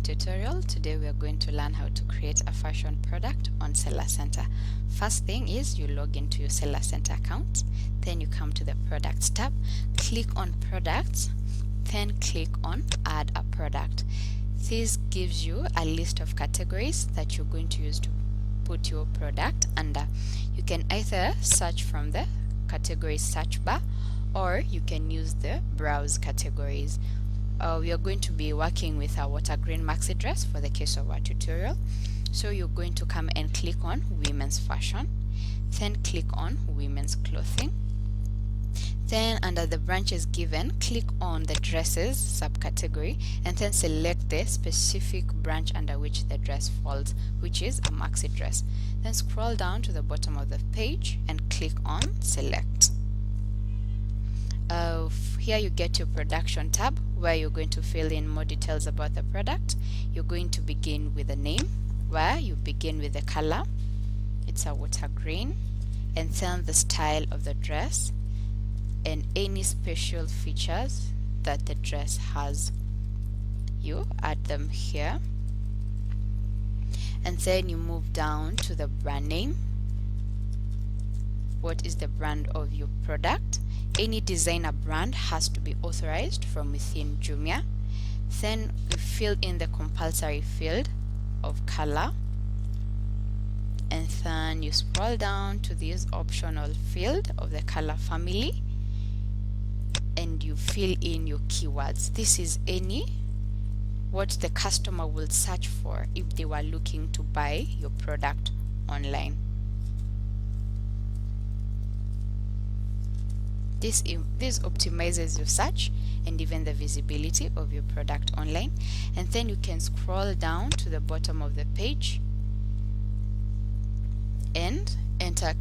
tutorial. Today we are going to learn how to create a fashion product on Seller Center. First thing is you log into your Seller Center account, then you come to the products tab, click on products, then click on add a product. This gives you a list of categories that you're going to use to put your product under. You can either search from the category search bar or you can use the browse categories. We are going to be working with a water green maxi dress for the case of our tutorial. So you're going to come and click on women's fashion, then click on women's clothing. Then under the branches given, click on the dresses subcategory and then select the specific branch under which the dress falls, which is a maxi dress. Then scroll down to the bottom of the page and click on select. Here you get your production tab where you're going to fill in more details about the product. You're going to begin with the name, where you begin with the color, it's a water green, and then the style of the dress and any special features that the dress has. You add them here, and then you move down to the brand name. What is the brand of your product? Any designer brand has to be authorized from within Jumia. Then we fill in the compulsory field of color, and then you scroll down to this optional field of the color family and you fill in your keywords. This is what the customer will search for if they were looking to buy your product online. This optimizes your search and even the visibility of your product online. And then you can scroll down to the bottom of the page and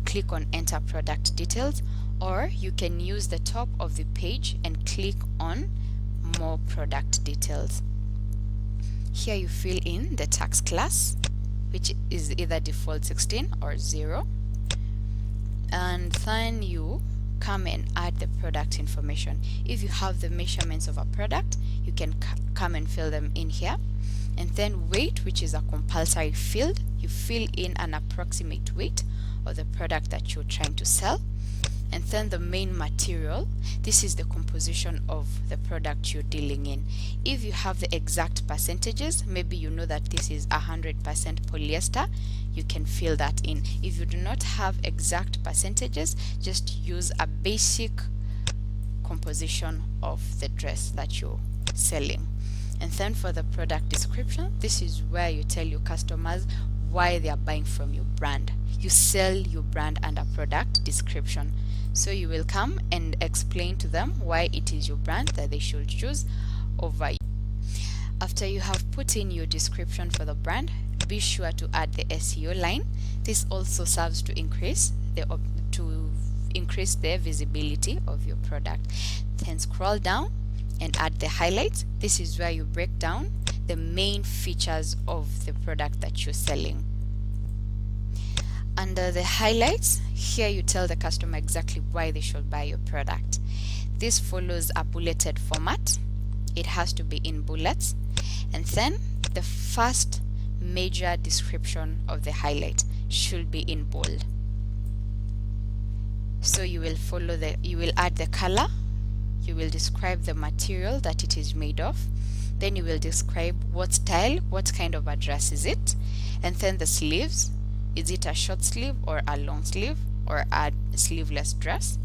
click on enter product details, or you can use the top of the page and click on more product details. Here you fill in the tax class, which is either default 16 or 0, and then you come and add the product information. If you have the measurements of a product, you can come and fill them in here. And then weight, which is a compulsory field, you fill in an approximate weight of the product that you're trying to sell. And then the main material, this is the composition of the product you're dealing in. If you have the exact percentages, maybe you know that this is 100% polyester, you can fill that in. If you do not have exact percentages, just use a basic composition of the dress that you're selling. And then for the product description, this is where you tell your customers why they are buying from your brand. You sell your brand under product description. So you will come and explain to them why it is your brand that they should choose over you. After you have put in your description for the brand, be sure to add the SEO line. This also serves to increase the visibility of your product. Then scroll down and add the highlights. This is where you break down the main features of the product that you're selling. Under the highlights, here you tell the customer exactly why they should buy your product. This follows a bulleted format. It has to be in bullets. And then the first major description of the highlight should be in bold. So you will add the color, you will describe the material that it is made of, then you will describe what style, what kind of a dress is it, and then the sleeves. Is it a short sleeve or a long sleeve or a sleeveless dress?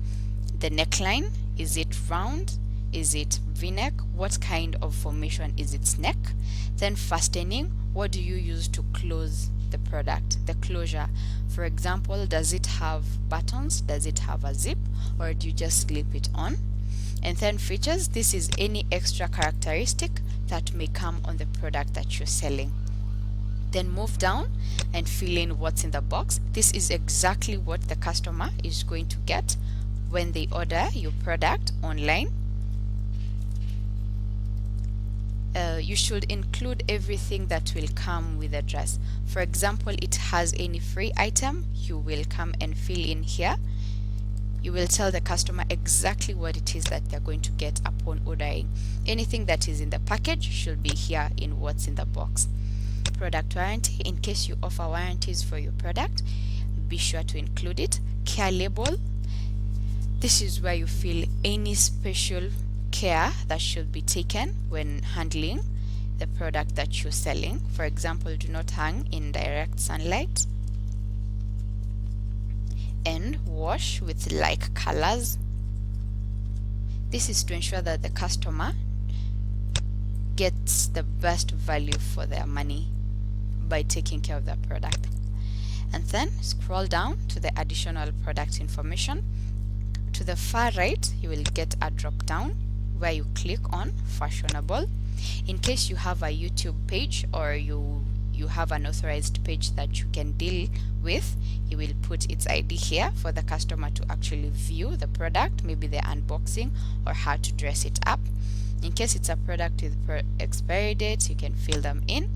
The neckline, is it round? Is it v-neck? What kind of formation is its neck? Then fastening, what do you use to close the product? The closure. For example, does it have buttons? Does it have a zip? Or do you just slip it on? And then features, this is any extra characteristic that may come on the product that you're selling. Then move down and fill in what's in the box. This is exactly what the customer is going to get when they order your product online. You should include everything that will come with the dress. For example, it has any free item, you will come and fill in here. You will tell the customer exactly what it is that they're going to get upon ordering. Anything that is in the package should be here in what's in the box. Product warranty, in case you offer warranties for your product, be sure to include it. Care label, this is where you feel any special care that should be taken when handling the product that you're selling. For example, do not hang in direct sunlight, and wash with like colors. This is to ensure that the customer gets the best value for their money by taking care of their product. And then scroll down to the additional product information. To the far right, you will get a drop down where you click on fashionable. In case you have a YouTube page or you have an authorized page that you can deal with, you will put its ID here for the customer to actually view the product, maybe the unboxing or how to dress it up. In case it's a product with expiry dates, you can fill them in.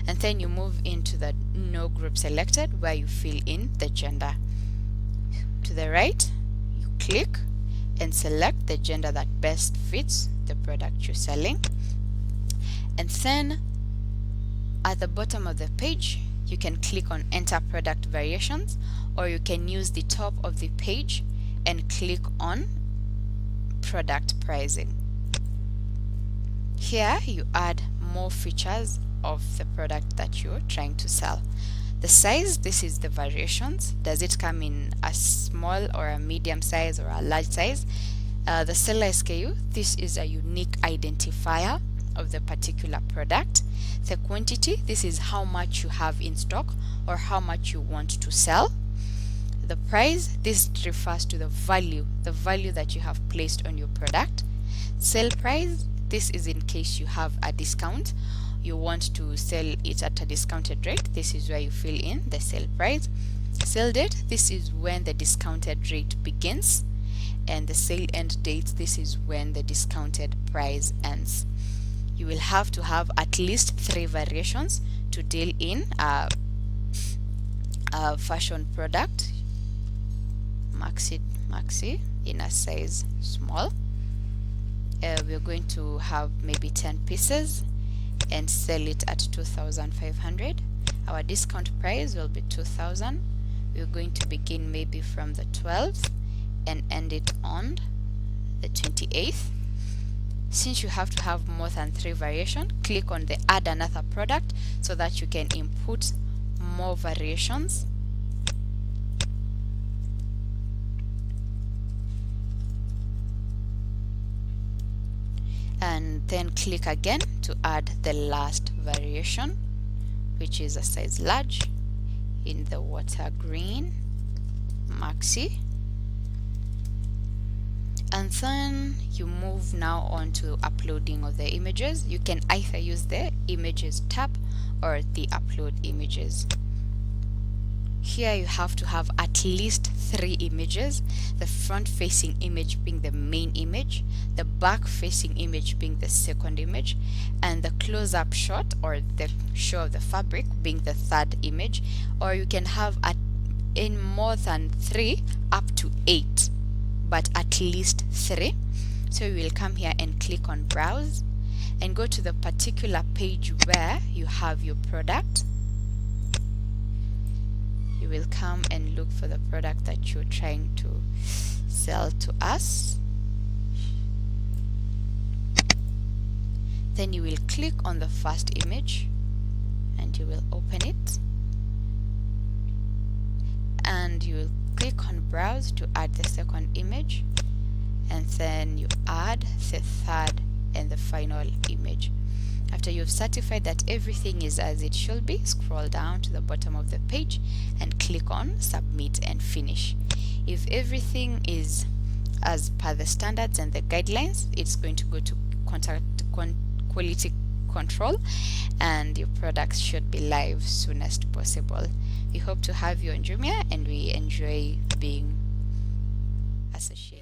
And then you move into the no group selected where you fill in the gender. To the right, you click and select the gender that best fits the product you're selling. And then at the bottom of the page, you can click on enter product variations, or you can use the top of the page and click on product pricing. Here you add more features of the product that you're trying to sell. The size, this is the variations. Does it come in a small or a medium size or a large size? The seller SKU, this is a unique identifier of the particular product. The quantity, this is how much you have in stock or how much you want to sell. The price, this refers to the value that you have placed on your product. Sale price, this is in case you have a discount, you want to sell it at a discounted rate. This is where you fill in the sale price. Sale date, this is when the discounted rate begins, and the sale end date, this is when the discounted price ends. You will have to have at least 3 variations to deal in a fashion product. Maxi in a size small. We're going to have maybe 10 pieces and sell it at 2,500. Our discount price will be 2,000. We're going to begin maybe from the 12th and end it on the 28th. Since you have to have more than 3 variations, click on the add another product so that you can input more variations. And then click again to add the last variation, which is a size large in the water green maxi. And then you move now on to uploading of the images. You can either use the images tab or the upload images. Here you have to have at least 3 images, the front facing image being the main image, the back facing image being the second image, and the close-up shot or the show of the fabric being the third image. Or you can have in more than 3 up to 8, but at least 3. So you will come here and click on browse and go to the particular page where you have your product. You will come and look for the product that you're trying to sell to us. Then you will click on the first image and you will open it, and you will click on browse to add the second image, and then you add the third and the final image. After you've certified that everything is as it should be, scroll down to the bottom of the page and click on submit and finish. If everything is as per the standards and the guidelines, it's going to go to quality control and your products should be live soonest possible. We hope to have you on Jumia and we enjoy being associated.